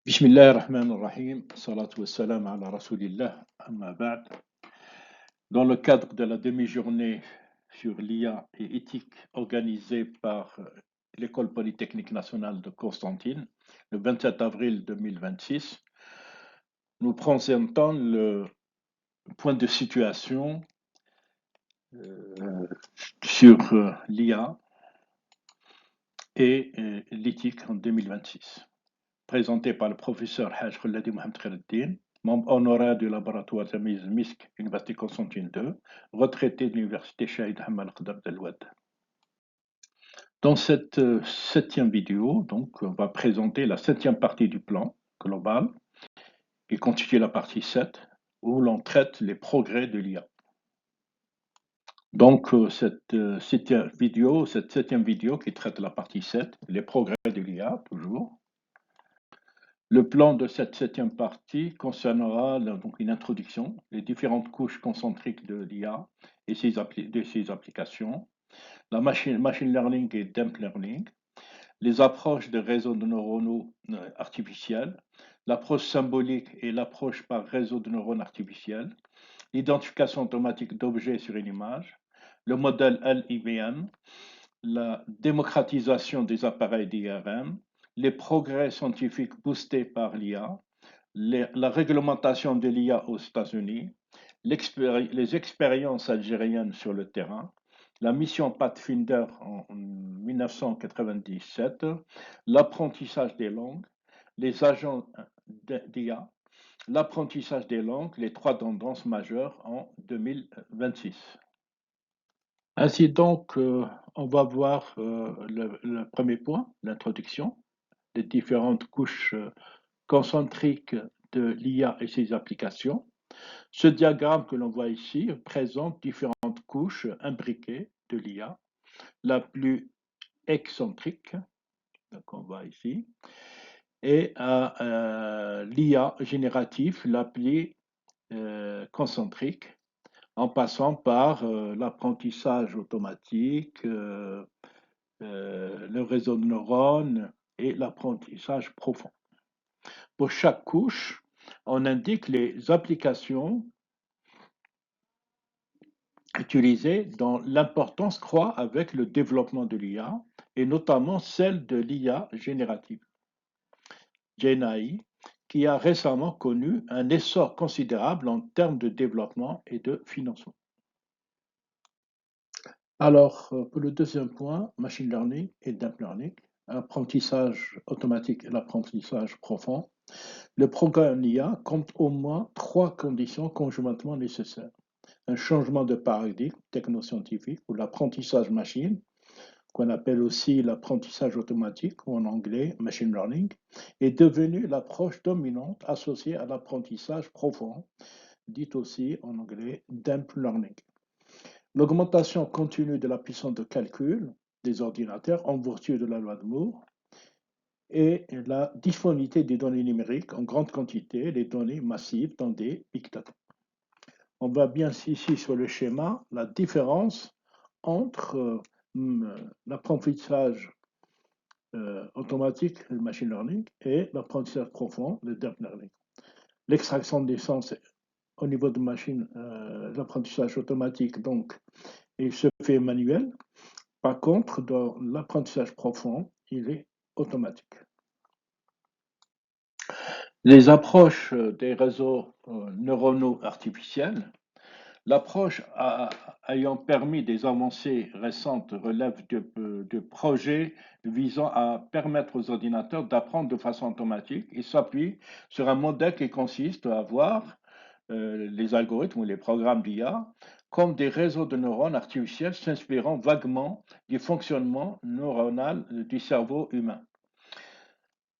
Bismillah ar-Rahman ar-Rahim, salatu wa salam ala Rasulillah, amma ba'd. Dans le cadre de la demi-journée sur l'IA et éthique organisée par l'École polytechnique nationale de Constantine, le 27 avril 2026, nous présentons le point de situation sur l'IA et l'éthique en 2026, présenté par le professeur Haj Khouladi Mohamed Khaireddin, membre honoraire du laboratoire Tamiz MISC, Université Constantine II, retraité de l'Université Shahid Hamad Al Wad. Dans cette septième vidéo, donc, on va présenter la septième partie du plan global, qui constitue la partie 7, où l'on traite les progrès de l'IA. Donc, cette septième vidéo qui traite la partie 7, les progrès de l'IA, toujours. Le plan de cette septième partie concernera donc une introduction, les différentes couches concentriques de l'IA et de ses applications, la machine learning et deep learning, les approches de réseaux de neuronaux artificiels, l'approche symbolique et l'approche par réseau de neurones artificiels, l'identification automatique d'objets sur une image, le modèle LIVM, la démocratisation des appareils d'IRM, les progrès scientifiques boostés par l'IA, la réglementation de l'IA aux États-Unis, les expériences algériennes sur le terrain, la mission Pathfinder en 1997, l'apprentissage des langues, les agents d'IA, l'apprentissage des langues, les trois tendances majeures en 2026. Ainsi donc, on va voir le premier point, l'introduction, des différentes couches concentriques de l'IA et ses applications. Ce diagramme que l'on voit ici présente différentes couches imbriquées de l'IA. La plus excentrique, qu'on voit ici, et l'IA générative, la plus concentrique, en passant par l'apprentissage automatique, le réseau de neurones et l'apprentissage profond. Pour chaque couche, on indique les applications utilisées dont l'importance croît avec le développement de l'IA et notamment celle de l'IA générative, GenAI, qui a récemment connu un essor considérable en termes de développement et de financement. Alors, pour le deuxième point, machine learning et deep learning, apprentissage automatique et l'apprentissage profond, le programme IA compte au moins trois conditions conjointement nécessaires. Un changement de paradigme technoscientifique ou l'apprentissage machine, qu'on appelle aussi l'apprentissage automatique ou en anglais machine learning, est devenu l'approche dominante associée à l'apprentissage profond, dit aussi en anglais deep learning. L'augmentation continue de la puissance de calcul des ordinateurs en vertu de la loi de Moore et la disponibilité des données numériques en grande quantité, les données massives dans des big data. On voit bien ici sur le schéma la différence entre l'apprentissage automatique, le machine learning, et l'apprentissage profond, le deep learning. L'extraction des sens au niveau de l'apprentissage automatique, donc, il se fait manuel. Par contre, dans l'apprentissage profond, il est automatique. Les approches des réseaux neuronaux artificiels, l'approche ayant permis des avancées récentes relève de projets visant à permettre aux ordinateurs d'apprendre de façon automatique et s'appuie sur un modèle qui consiste à voir les algorithmes ou les programmes d'IA comme des réseaux de neurones artificiels s'inspirant vaguement du fonctionnement neuronal du cerveau humain.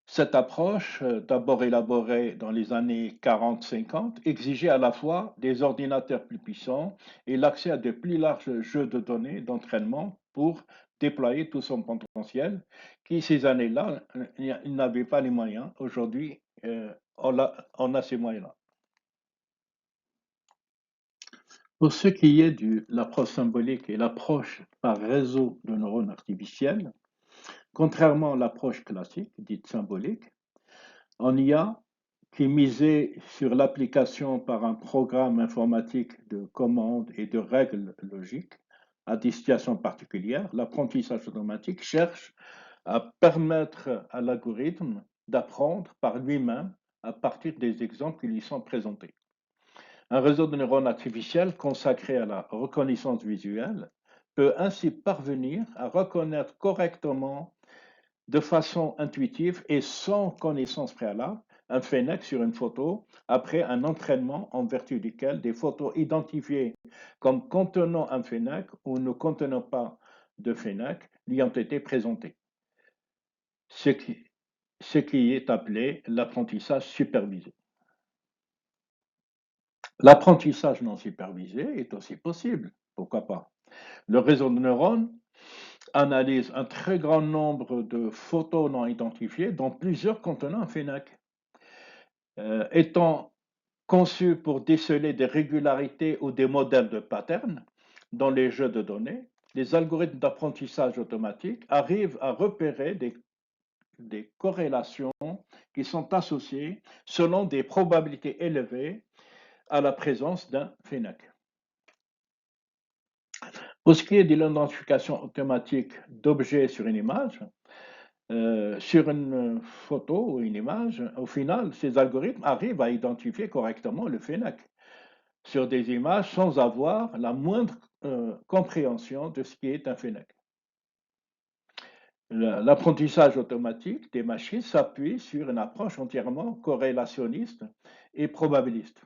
Cette approche, d'abord élaborée dans les années 40-50, exigeait à la fois des ordinateurs plus puissants et l'accès à de plus larges jeux de données d'entraînement pour déployer tout son potentiel, qui ces années-là, il n'avait pas les moyens. Aujourd'hui, on a ces moyens-là. Pour ce qui est de l'approche symbolique et l'approche par réseau de neurones artificiels, contrairement à l'approche classique, dite symbolique, En IA, qui misait sur l'application par un programme informatique de commandes et de règles logiques à des situations particulières, l'apprentissage automatique cherche à permettre à l'algorithme d'apprendre par lui-même à partir des exemples qui lui sont présentés. Un réseau de neurones artificiels consacré à la reconnaissance visuelle peut ainsi parvenir à reconnaître correctement, de façon intuitive et sans connaissance préalable, un fennec sur une photo après un entraînement en vertu duquel des photos identifiées comme contenant un fennec ou ne contenant pas de fennec lui ont été présentées, ce qui, ce qui est appelé l'apprentissage supervisé. L'apprentissage non supervisé est aussi possible, pourquoi pas. Le réseau de neurones analyse un très grand nombre de photos non identifiées, dont plusieurs contenant un fennec. Étant conçu pour déceler des régularités ou des modèles de patterns dans les jeux de données, les algorithmes d'apprentissage automatique arrivent à repérer des corrélations qui sont associées selon des probabilités élevées à la présence d'un fennec. Pour ce qui est de l'identification automatique d'objets sur une image, sur une photo ou une image, au final, ces algorithmes arrivent à identifier correctement le fennec sur des images sans avoir la moindre compréhension de ce qui est un fennec. L'apprentissage automatique des machines s'appuie sur une approche entièrement corrélationniste et probabiliste.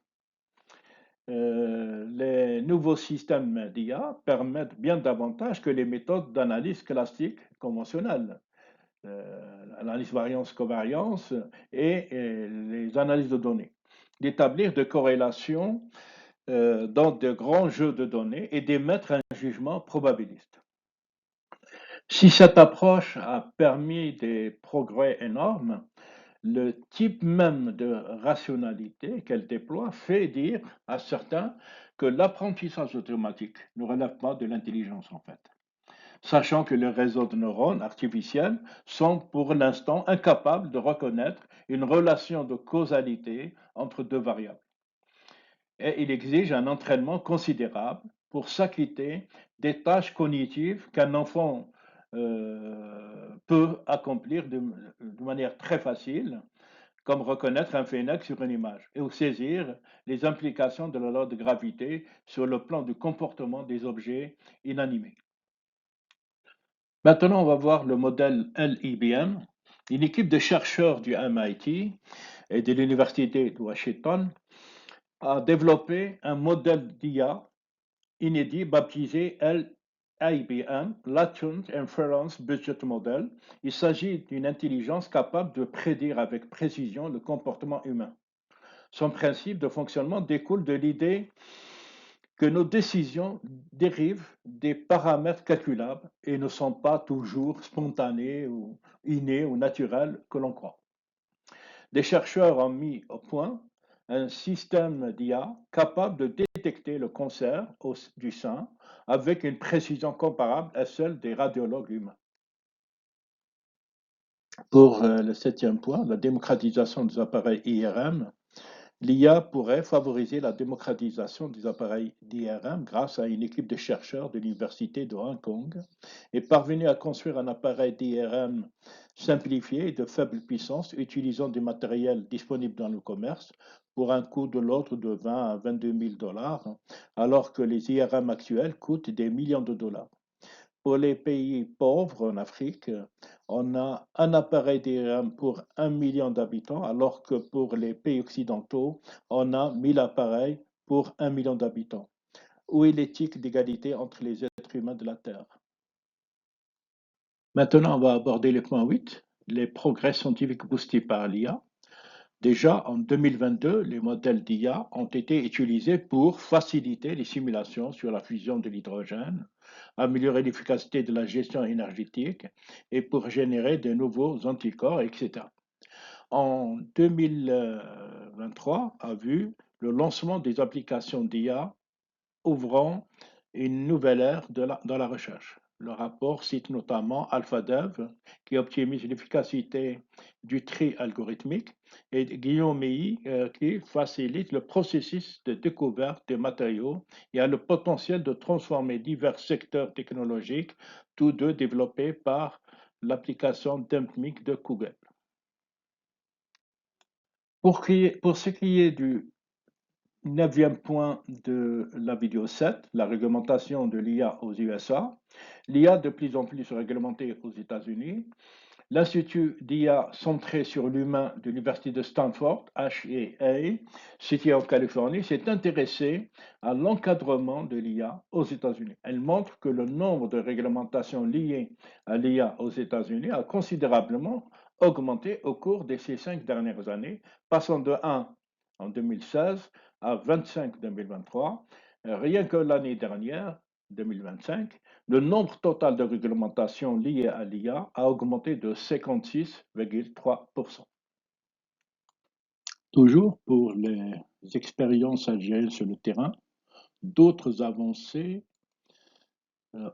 Les nouveaux systèmes d'IA permettent bien davantage que les méthodes d'analyse classiques conventionnelles, analyse variance-covariance et les analyses de données, d'établir des corrélations dans de grands jeux de données et d'émettre un jugement probabiliste. Si cette approche a permis des progrès énormes, le type même de rationalité qu'elle déploie fait dire à certains que l'apprentissage automatique ne relève pas de l'intelligence en fait, sachant que les réseaux de neurones artificiels sont pour l'instant incapables de reconnaître une relation de causalité entre deux variables. Et il exige un entraînement considérable pour s'acquitter des tâches cognitives qu'un enfant peut accomplir de manière très facile, comme reconnaître un fennec sur une image et ou saisir les implications de la loi de gravité sur le plan du comportement des objets inanimés. Maintenant, on va voir le modèle LIBM. Une équipe de chercheurs du MIT et de l'Université de Washington a développé un modèle d'IA inédit baptisé LIBM, Latent Inference Budget Model. Il s'agit d'une intelligence capable de prédire avec précision le comportement humain. Son principe de fonctionnement découle de l'idée que nos décisions dérivent des paramètres calculables et ne sont pas toujours spontanés ou innés ou naturels que l'on croit. Des chercheurs ont mis au point un système d'IA capable de détecter le cancer du sein avec une précision comparable à celle des radiologues humains. Pour le septième point, la démocratisation des appareils IRM, l'IA pourrait favoriser la démocratisation des appareils d'IRM grâce à une équipe de chercheurs de l'Université de Hong Kong et parvenue à construire un appareil d'IRM simplifié et de faible puissance utilisant du matériel disponible dans le commerce pour un coût de l'ordre de 20 à 22 000 dollars, alors que les IRM actuels coûtent des millions de dollars. Pour les pays pauvres en Afrique, on a un appareil d'IRM pour 1 million d'habitants, alors que pour les pays occidentaux, on a 1000 appareils pour 1 million d'habitants. Où est l'éthique d'égalité entre les êtres humains de la Terre? Maintenant, on va aborder le point 8, les progrès scientifiques boostés par l'IA. Déjà en 2022, les modèles d'IA ont été utilisés pour faciliter les simulations sur la fusion de l'hydrogène, améliorer l'efficacité de la gestion énergétique et pour générer de nouveaux anticorps, etc. En 2023 a vu le lancement des applications d'IA ouvrant une nouvelle ère dans la recherche. Le rapport cite notamment AlphaDev, qui optimise l'efficacité du tri algorithmique, et Guillaume Meilly, qui facilite le processus de découverte des matériaux et a le potentiel de transformer divers secteurs technologiques, tous deux développés par l'application DumpMic de Google. Pour ce qui est du neuvième point de la vidéo 7, la réglementation de l'IA aux USA. L'IA de plus en plus réglementée aux États-Unis. L'Institut d'IA centré sur l'humain de l'Université de Stanford, HEA, situé en Californie, s'est intéressé à l'encadrement de l'IA aux États-Unis. Elle montre que le nombre de réglementations liées à l'IA aux États-Unis a considérablement augmenté au cours de ces 5 dernières années, passant de 1 en 2016 à 25 en 2023. Rien que l'année dernière, 2025, le nombre total de réglementations liées à l'IA a augmenté de 56,3%. Toujours pour les expériences agile sur le terrain, d'autres avancées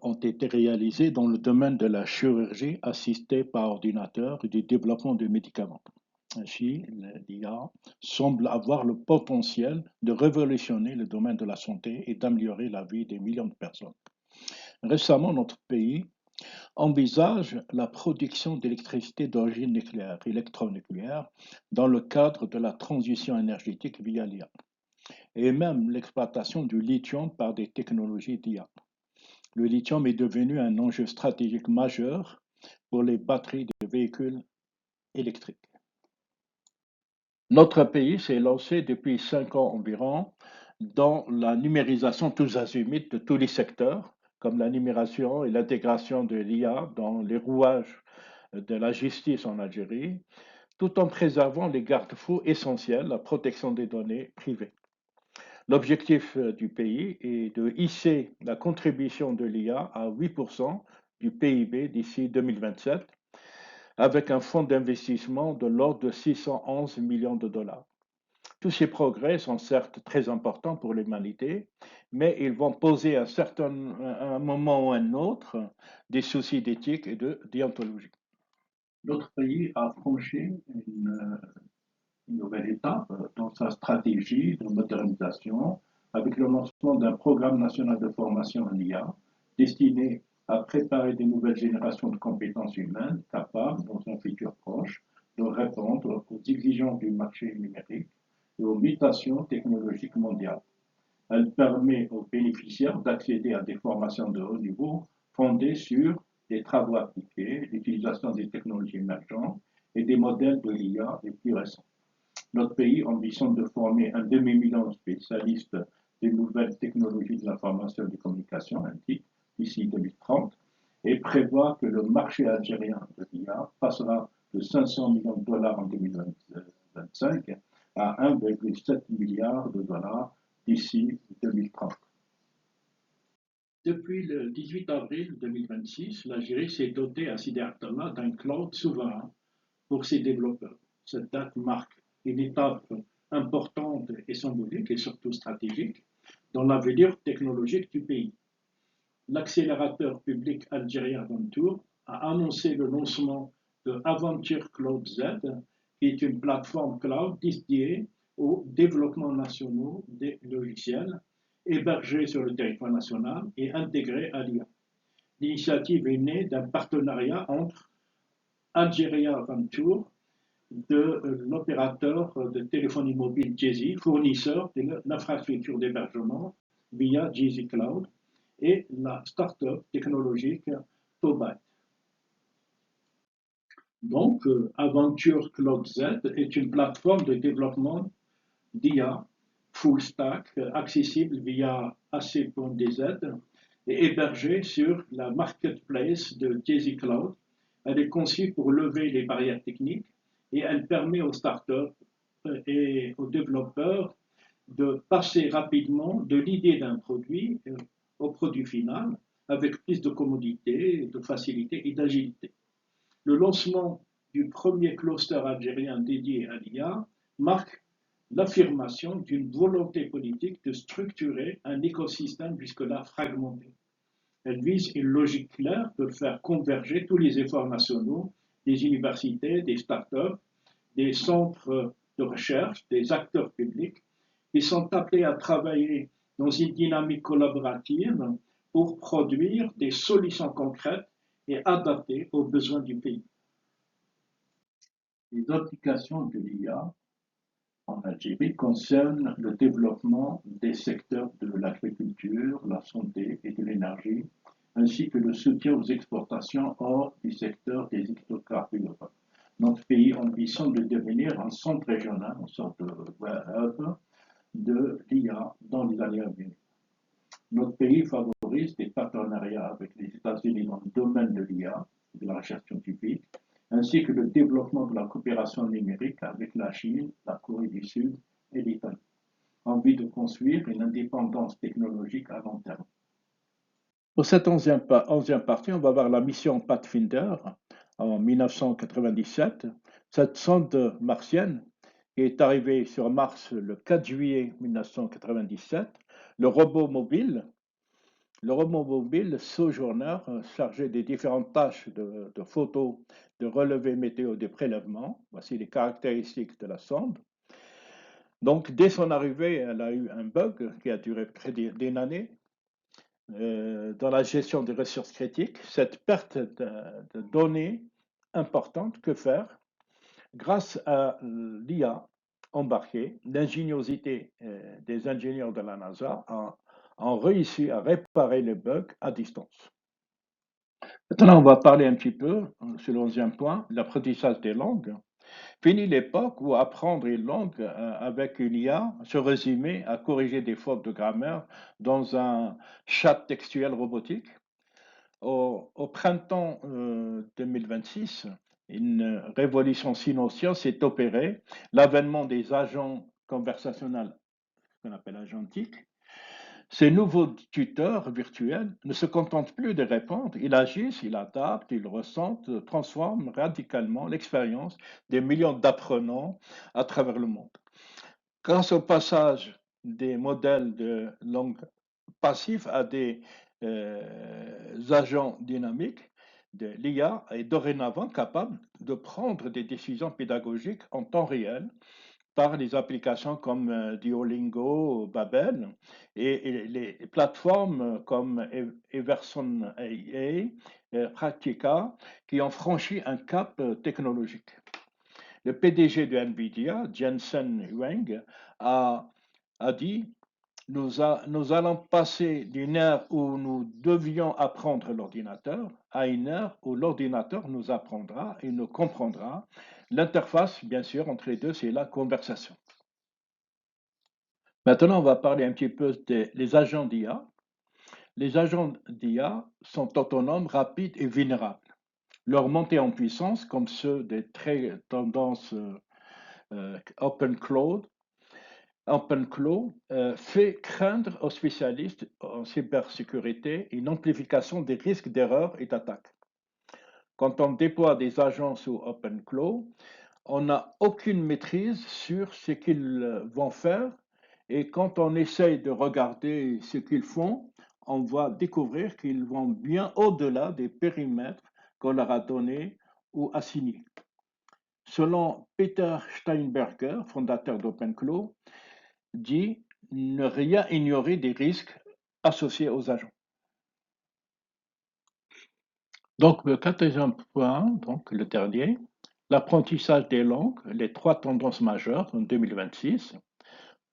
ont été réalisées dans le domaine de la chirurgie assistée par ordinateur et du développement de médicaments. Ainsi, l'IA semble avoir le potentiel de révolutionner le domaine de la santé et d'améliorer la vie des millions de personnes. Récemment, notre pays envisage la production d'électricité d'origine nucléaire, électronucléaire, dans le cadre de la transition énergétique via l'IA, et même l'exploitation du lithium par des technologies d'IA. Le lithium est devenu un enjeu stratégique majeur pour les batteries de véhicules électriques. Notre pays s'est lancé depuis 5 ans environ dans la numérisation tous azimuts de tous les secteurs, comme la numération et l'intégration de l'IA dans les rouages de la justice en Algérie, tout en préservant les garde-fous essentiels, la protection des données privées. L'objectif du pays est de hisser la contribution de l'IA à 8% du PIB d'ici 2027, avec un fonds d'investissement de l'ordre de 611 millions de dollars. Tous ces progrès sont certes très importants pour l'humanité, mais ils vont poser à un moment ou un autre des soucis d'éthique et de déontologie. Notre pays a franchi une nouvelle étape dans sa stratégie de modernisation avec le lancement d'un programme national de formation en IA destiné à préparer des nouvelles générations de compétences humaines capables, dans un futur proche, de répondre aux exigences du marché numérique et aux mutations technologiques mondiales. Elle permet aux bénéficiaires d'accéder à des formations de haut niveau fondées sur des travaux appliqués, l'utilisation des technologies émergentes et des modèles de l'IA les plus récents. Notre pays ambitionne de former un demi-million de spécialistes des nouvelles technologies de l'information et des communications, (TIC), d'ici 2030 et prévoit que le marché algérien de l'IA passera de 500 millions de dollars en 2025 à 1,7 milliard de dollars d'ici 2030. Depuis le 18 avril 2026, l'Algérie s'est dotée à Sidi Abdallah d'un cloud souverain pour ses développeurs. Cette date marque une étape importante et symbolique et surtout stratégique dans l'avenir technologique du pays. L'accélérateur public algérien Aventure a annoncé le lancement de Aventure Cloud Z, qui est une plateforme cloud dédiée au développement national des logiciels hébergés sur le territoire national et intégrés à l'IA. L'initiative est née d'un partenariat entre Algeria Venture de l'opérateur de téléphonie mobile Jazzy, fournisseur de l'infrastructure d'hébergement via Jazzy Cloud, et la start-up technologique Tobyte. Donc, Aventure Cloud Z est une plateforme de développement d'IA full stack accessible via AC.dz et hébergée sur la marketplace de Jazzy Cloud. Elle est conçue pour lever les barrières techniques et elle permet aux startups et aux développeurs de passer rapidement de l'idée d'un produit au produit final avec plus de commodité, de facilité et d'agilité. Le lancement du premier cluster algérien dédié à l'IA marque l'affirmation d'une volonté politique de structurer un écosystème jusque-là fragmenté. Elle vise une logique claire de faire converger tous les efforts nationaux, des universités, des start-up, des centres de recherche, des acteurs publics, qui sont appelés à travailler dans une dynamique collaborative pour produire des solutions concrètes et adaptées aux besoins du pays. Les applications de l'IA en Algérie concernent le développement des secteurs de l'agriculture, la santé et de l'énergie, ainsi que le soutien aux exportations hors du secteur des hydrocarbures. Notre pays ambitionne de devenir un centre régional, une sorte de hub de l'IA dans les années à venir. Notre pays favorise des partenariats avec les États-Unis dans le domaine de l'IA, de la recherche scientifique, ainsi que le développement de la coopération numérique avec la Chine, la Corée du Sud et l'Italie, en vue de construire une indépendance technologique à long terme. Pour cette onzième partie, on va voir la mission Pathfinder en 1997. Cette sonde martienne qui est arrivée sur Mars le 4 juillet 1997. Le robot mobile Sojourner, chargé des différentes tâches de photos, de relevés météo, de prélèvements. Voici les caractéristiques de la sonde. Donc, dès son arrivée, elle a eu un bug qui a duré près d'une année dans la gestion des ressources critiques. Cette perte de données importante, que faire? Grâce à l'IA embarquée, l'ingéniosité des ingénieurs de la NASA ont réussi à réparer les bugs à distance. Maintenant, on va parler un petit peu, sur le 11e point, l'apprentissage des langues. Fini l'époque où apprendre une langue avec une IA se résumait à corriger des fautes de grammaire dans un chat textuel robotique. Au printemps 2026, une révolution silencieuse s'est opérée, l'avènement des agents conversationnels, ce qu'on appelle agentiques. Ces nouveaux tuteurs virtuels ne se contentent plus de répondre, ils agissent, ils adaptent, ils ressentent, transforment radicalement l'expérience des millions d'apprenants à travers le monde. Grâce au passage des modèles de langue passifs à des agents dynamiques, l'IA est dorénavant capable de prendre des décisions pédagogiques en temps réel par des applications comme Duolingo, Babel et les plateformes comme Everson AI, Practica, qui ont franchi un cap technologique. Le PDG de NVIDIA, Jensen Huang, a dit nous allons passer d'une ère où nous devions apprendre l'ordinateur à une ère où l'ordinateur nous apprendra et nous comprendra. L'interface, bien sûr, entre les deux, c'est la conversation. Maintenant, on va parler un petit peu des agents d'IA. Les agents d'IA sont autonomes, rapides et vulnérables. Leur montée en puissance, comme ceux des très tendances OpenCloud, fait craindre aux spécialistes en cybersécurité une amplification des risques d'erreurs et d'attaques. Quand on déploie des agents sous OpenCloud, on n'a aucune maîtrise sur ce qu'ils vont faire et quand on essaye de regarder ce qu'ils font, on va découvrir qu'ils vont bien au-delà des périmètres qu'on leur a donnés ou assignés. Selon Peter Steinberger, fondateur d'OpenCloud, dit ne rien ignorer des risques associés aux agents. Donc, le quatrième point, donc le dernier, l'apprentissage des langues, les trois tendances majeures en 2026.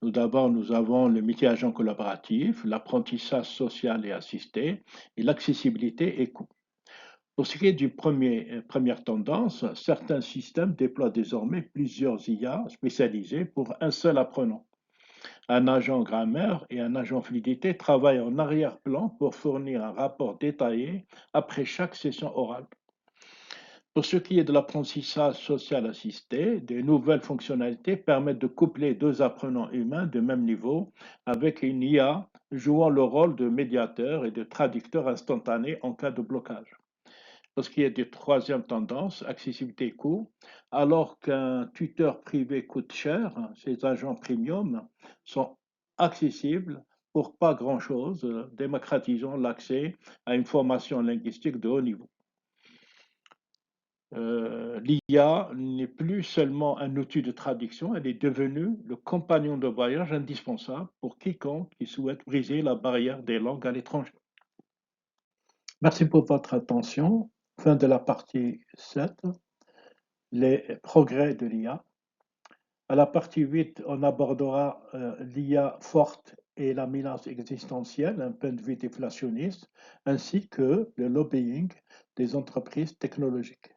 D'abord, nous avons le métier agent collaboratif, l'apprentissage social et assisté, et l'accessibilité et coût. Pour ce qui est du première tendance, certains systèmes déploient désormais plusieurs IA spécialisés pour un seul apprenant. Un agent grammaire et un agent fluidité travaillent en arrière-plan pour fournir un rapport détaillé après chaque session orale. Pour ce qui est de l'apprentissage social assisté, de nouvelles fonctionnalités permettent de coupler deux apprenants humains de même niveau avec une IA jouant le rôle de médiateur et de traducteur instantané en cas de blocage. Pour ce qui est de troisième tendance, accessibilité et coût, alors qu'un tuteur privé coûte cher, ces agents premium sont accessibles pour pas grand-chose, démocratisons l'accès à une formation linguistique de haut niveau. L'IA n'est plus seulement un outil de traduction, elle est devenue le compagnon de voyage indispensable pour quiconque qui souhaite briser la barrière des langues à l'étranger. Merci pour votre attention. Fin de la partie 7, les progrès de l'IA. À la partie 8, on abordera l'IA forte et la menace existentielle, un point de vue déflationniste, ainsi que le lobbying des entreprises technologiques.